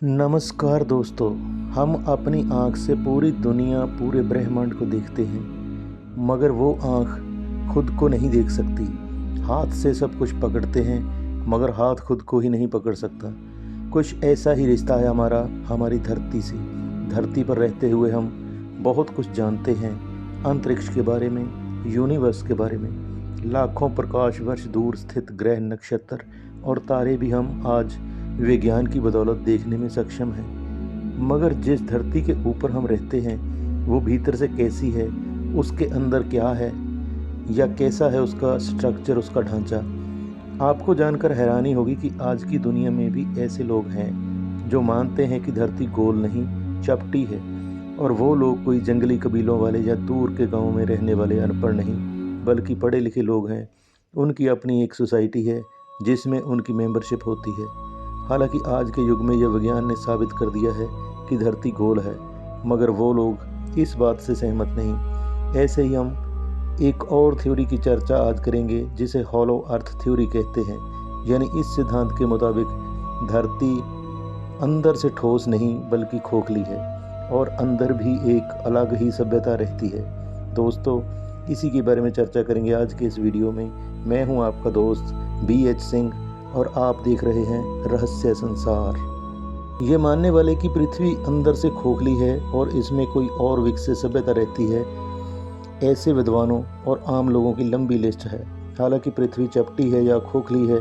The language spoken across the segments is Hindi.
नमस्कार दोस्तों। हम अपनी आँख से पूरी दुनिया, पूरे ब्रह्मांड को देखते हैं, मगर वो आँख खुद को नहीं देख सकती। हाथ से सब कुछ पकड़ते हैं, मगर हाथ खुद को ही नहीं पकड़ सकता। कुछ ऐसा ही रिश्ता है हमारा हमारी धरती से। धरती पर रहते हुए हम बहुत कुछ जानते हैं, अंतरिक्ष के बारे में, यूनिवर्स के बारे में। लाखों प्रकाश वर्ष दूर स्थित ग्रह, नक्षत्र और तारे भी हम आज विज्ञान की बदौलत देखने में सक्षम हैं। मगर जिस धरती के ऊपर हम रहते हैं वो भीतर से कैसी है, उसके अंदर क्या है या कैसा है उसका स्ट्रक्चर, उसका ढांचा, आपको जानकर हैरानी होगी कि आज की दुनिया में भी ऐसे लोग हैं जो मानते हैं कि धरती गोल नहीं, चपटी है। और वो लोग कोई जंगली कबीलों वाले या दूर के गाँव में रहने वाले अनपढ़ नहीं, बल्कि पढ़े लिखे लोग हैं। उनकी अपनी एक सोसाइटी है जिसमें उनकी मेंबरशिप होती है। हालांकि आज के युग में यह विज्ञान ने साबित कर दिया है कि धरती गोल है, मगर वो लोग इस बात से सहमत नहीं। ऐसे ही हम एक और थ्योरी की चर्चा आज करेंगे जिसे हॉलो अर्थ थ्योरी कहते हैं। यानी इस सिद्धांत के मुताबिक धरती अंदर से ठोस नहीं बल्कि खोखली है और अंदर भी एक अलग ही सभ्यता रहती है। दोस्तों, इसी के बारे में चर्चा करेंगे आज के इस वीडियो में। मैं हूं आपका दोस्त BH सिंह और आप देख रहे हैं रहस्य संसार। ये मानने वाले कि पृथ्वी अंदर से खोखली है और इसमें कोई और विकसित सभ्यता रहती है, ऐसे विद्वानों और आम लोगों की लंबी लिस्ट है। हालांकि पृथ्वी चपटी है या खोखली है,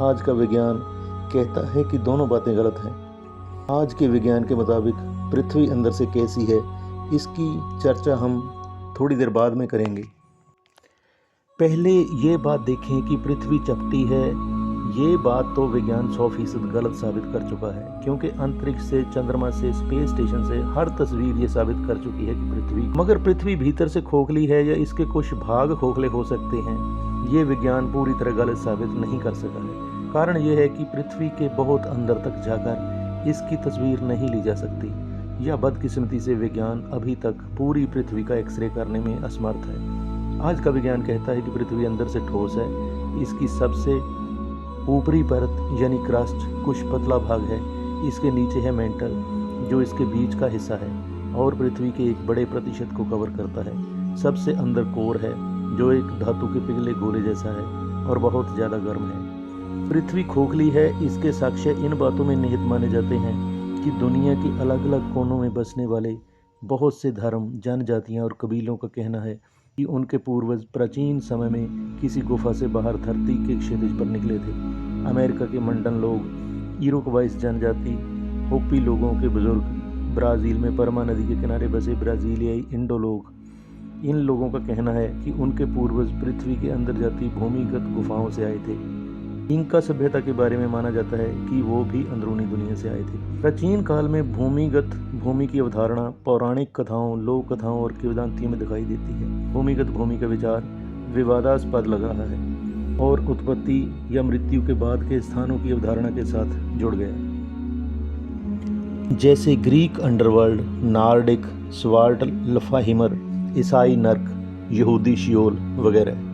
आज का विज्ञान कहता है कि दोनों बातें गलत हैं। आज के विज्ञान के मुताबिक पृथ्वी अंदर से कैसी है, इसकी चर्चा हम थोड़ी देर बाद में करेंगे। पहले ये बात देखें कि पृथ्वी चपटी है। ये बात तो विज्ञान 100% गलत साबित कर चुका है, क्योंकि अंतरिक्ष से, चंद्रमा से, स्पेस स्टेशन से हर तस्वीर ये साबित कर चुकी है कि पृथ्वी भीतर से खोखली है या इसके कुछ भाग खोखले हो सकते हैं। ये विज्ञान पूरी तरह गलत साबित नहीं कर सका है। कारण यह है कि पृथ्वी के बहुत अंदर तक जाकर इसकी तस्वीर नहीं ली जा सकती, या बदकिस्मती से विज्ञान अभी तक पूरी पृथ्वी का एक्सरे करने में असमर्थ है। आज का विज्ञान कहता है कि पृथ्वी अंदर से ठोस है। इसकी सबसे ऊपरी परत यानी क्रस्ट कुछ पतला भाग है, इसके नीचे है मेंटल जो इसके बीच का हिस्सा है और पृथ्वी के एक बड़े प्रतिशत को कवर करता है। सबसे अंदर कोर है जो एक धातु के पिघले गोले जैसा है और बहुत ज़्यादा गर्म है। पृथ्वी खोखली है, इसके साक्ष्य इन बातों में निहित माने जाते हैं कि दुनिया के अलग अलग कोनों में बसने वाले बहुत से धर्म, जनजातियाँ और कबीलों का कहना है कि उनके पूर्वज प्राचीन समय में किसी गुफा से बाहर धरती के क्षितिज पर निकले थे। अमेरिका के मंडन लोग, इरोक्वाइस जनजाति, होपी लोगों के बुजुर्ग, ब्राज़ील में परमा नदी के किनारे बसे ब्राज़ीलियाई इंडो लोग, इन लोगों का कहना है कि उनके पूर्वज पृथ्वी के अंदर जाती भूमिगत गुफाओं से आए थे। इंका सभ्यता के बारे में माना जाता है कि वो भी अंदरूनी दुनिया से आए थे। प्राचीन काल में भूमिगत भूमि की अवधारणा पौराणिक कथाओं, लोक कथाओं और किंवदंतियों में दिखाई देती है। भूमिगत भूमि का विचार विवादास्पद लग रहा है और उत्पत्ति या मृत्यु के बाद के स्थानों की अवधारणा के साथ जुड़ गया, जैसे ग्रीक अंडरवर्ल्ड, नार्डिक स्वार्टलफाहिमर, ईसाई नर्क, यहूदी शियोल वगैरह।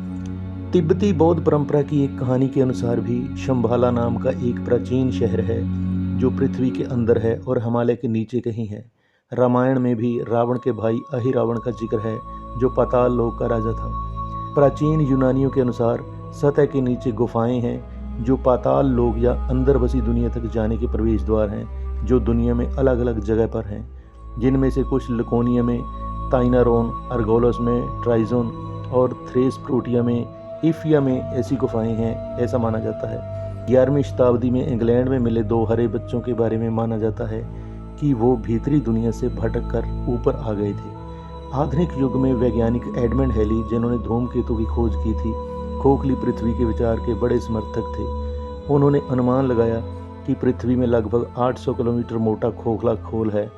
तिब्बती बौद्ध परंपरा की एक कहानी के अनुसार भी शंभाला नाम का एक प्राचीन शहर है जो पृथ्वी के अंदर है और हिमालय के नीचे कहीं है। रामायण में भी रावण के भाई अहिरावण का जिक्र है जो पाताल लोक का राजा था। प्राचीन यूनानियों के अनुसार सतह के नीचे गुफाएं हैं जो पाताल लोक या अंदर बसी दुनिया तक जाने के प्रवेश द्वार हैं, जो दुनिया में अलग अलग जगह पर हैं। जिनमें से कुछ लकोनिया में, ताइनारोन, अर्गोलस में, ट्राइजोन और थ्रेस प्रोटिया में, इफिया में ऐसी गुफाएं हैं, ऐसा माना जाता है। 11वीं शताब्दी में इंग्लैंड में मिले 2 हरे बच्चों के बारे में माना जाता है कि वो भीतरी दुनिया से भटक कर ऊपर आ गए थे। आधुनिक युग में वैज्ञानिक एडमंड हेली, जिन्होंने धूमकेतु की खोज की थी, खोखली पृथ्वी के विचार के बड़े समर्थक थे। उन्होंने अनुमान लगाया कि पृथ्वी में लगभग 800 किलोमीटर मोटा खोखला खोल है,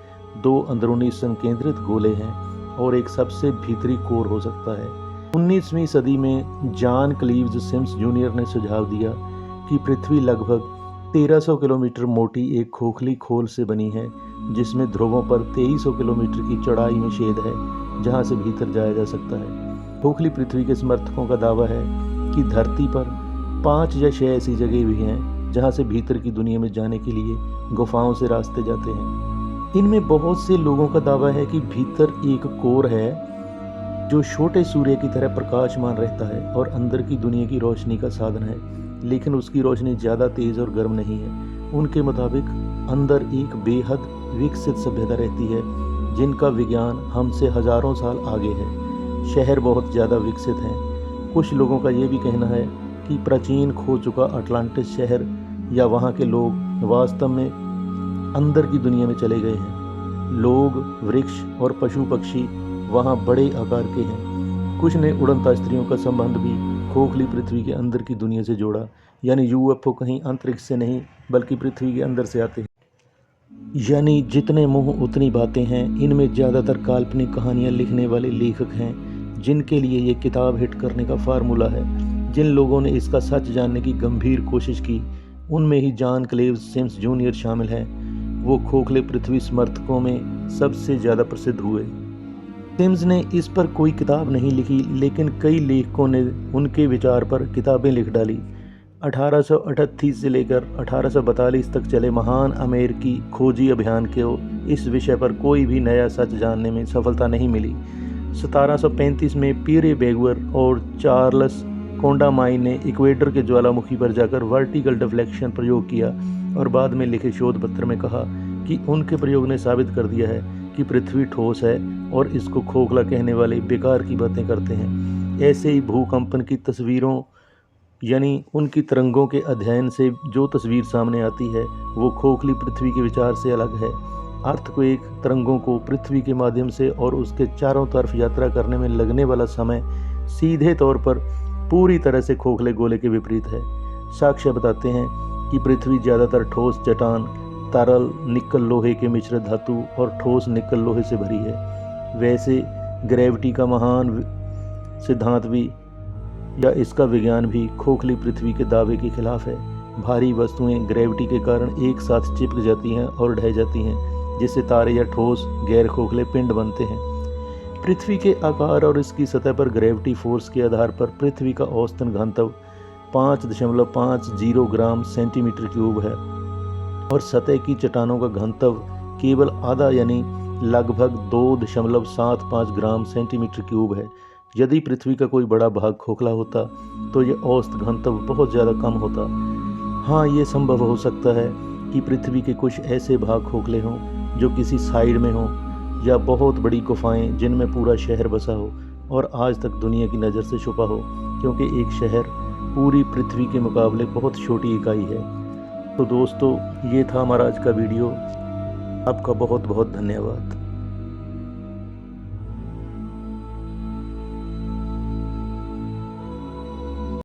2 अंदरूनी संकेंद्रित गोले हैं और एक सबसे भीतरी कोर हो सकता है। 19वीं सदी में जॉन क्लीव्स सिम्स जूनियर ने सुझाव दिया कि पृथ्वी लगभग 1300 किलोमीटर मोटी एक खोखली खोल से बनी है, जिसमें ध्रुवों पर 2300 किलोमीटर की चौड़ाई में छेद है जहां से भीतर जाया जा सकता है। खोखली पृथ्वी के समर्थकों का दावा है कि धरती पर 5 या 6 ऐसी जगह भी हैं जहाँ से भीतर की दुनिया में जाने के लिए गुफाओं से रास्ते जाते हैं। इनमें बहुत से लोगों का दावा है कि भीतर एक कोर है जो छोटे सूर्य की तरह प्रकाशमान रहता है और अंदर की दुनिया की रोशनी का साधन है, लेकिन उसकी रोशनी ज़्यादा तेज़ और गर्म नहीं है। उनके मुताबिक अंदर एक बेहद विकसित सभ्यता रहती है जिनका विज्ञान हमसे हजारों साल आगे है। शहर बहुत ज़्यादा विकसित हैं। कुछ लोगों का ये भी कहना है कि प्राचीन खो चुका अटलांटिस शहर या वहाँ के लोग वास्तव में अंदर की दुनिया में चले गए हैं। लोग, वृक्ष और पशु पक्षी वहाँ बड़े आकार के हैं। कुछ ने उड़नतस्तियों का संबंध भी खोखली पृथ्वी के अंदर की दुनिया से जोड़ा, यानी यूएफओ कहीं अंतरिक्ष से नहीं बल्कि पृथ्वी के अंदर से आते हैं। यानी जितने मुंह उतनी बातें हैं। इनमें ज़्यादातर काल्पनिक कहानियाँ लिखने वाले लेखक हैं जिनके लिए ये किताब हिट करने का फार्मूला है। जिन लोगों ने इसका सच जानने की गंभीर कोशिश की उनमें ही जॉन क्लेव सिम्स जूनियर शामिल हैं। वो खोखले पृथ्वी समर्थकों में सबसे ज़्यादा प्रसिद्ध हुए। सिम्स ने इस पर कोई किताब नहीं लिखी, लेकिन कई लेखकों ने उनके विचार पर किताबें लिख डाली। 1838 से लेकर 1842 तक चले महान अमेरिकी खोजी अभियान के इस विषय पर कोई भी नया सच जानने में सफलता नहीं मिली। 1735 में पीरे बेगवर और चार्ल्स कोंडामाइन ने इक्वेटर के ज्वालामुखी पर जाकर वर्टिकल डिफ्लेक्शन प्रयोग किया और बाद में लिखे शोध पत्र में कहा कि उनके प्रयोग ने साबित कर दिया है कि पृथ्वी ठोस है और इसको खोखला कहने वाले बेकार की बातें करते हैं। ऐसे ही भूकंपन की तस्वीरों यानी उनकी तरंगों के अध्ययन से जो तस्वीर सामने आती है वो खोखली पृथ्वी के विचार से अलग है। अर्थक्वेक तरंगों को पृथ्वी के माध्यम से और उसके चारों तरफ यात्रा करने में लगने वाला समय सीधे तौर पर पूरी तरह से खोखले गोले के विपरीत है। साक्ष्य बताते हैं कि पृथ्वी ज़्यादातर ठोस चट्टान, तरल निकल लोहे के मिश्रित धातु और ठोस निकल लोहे से भरी है। वैसे ग्रेविटी का महान सिद्धांत भी या इसका विज्ञान भी खोखली पृथ्वी के दावे के खिलाफ है। भारी वस्तुएं ग्रेविटी के कारण एक साथ चिपक जाती हैं और ढह जाती हैं, जिससे तारे या ठोस गैर खोखले पिंड बनते हैं। पृथ्वी के आकार और इसकी सतह पर ग्रेविटी फोर्स के आधार पर पृथ्वी का औसतन घनत्व 5.50 ग्राम सेंटीमीटर क्यूब है और सतह की चट्टानों का घनत्व केवल आधा यानी लगभग 2.75 ग्राम सेंटीमीटर क्यूब है। यदि पृथ्वी का कोई बड़ा भाग खोखला होता तो यह औसत घनत्व बहुत ज़्यादा कम होता। हाँ, ये संभव हो सकता है कि पृथ्वी के कुछ ऐसे भाग खोखले हों जो किसी साइड में हों, या बहुत बड़ी गुफाएं जिनमें पूरा शहर बसा हो और आज तक दुनिया की नज़र से छुपा हो, क्योंकि एक शहर पूरी पृथ्वी के मुकाबले बहुत छोटी इकाई है। तो दोस्तों, ये था हमारा आज का वीडियो। आपका बहुत बहुत धन्यवाद।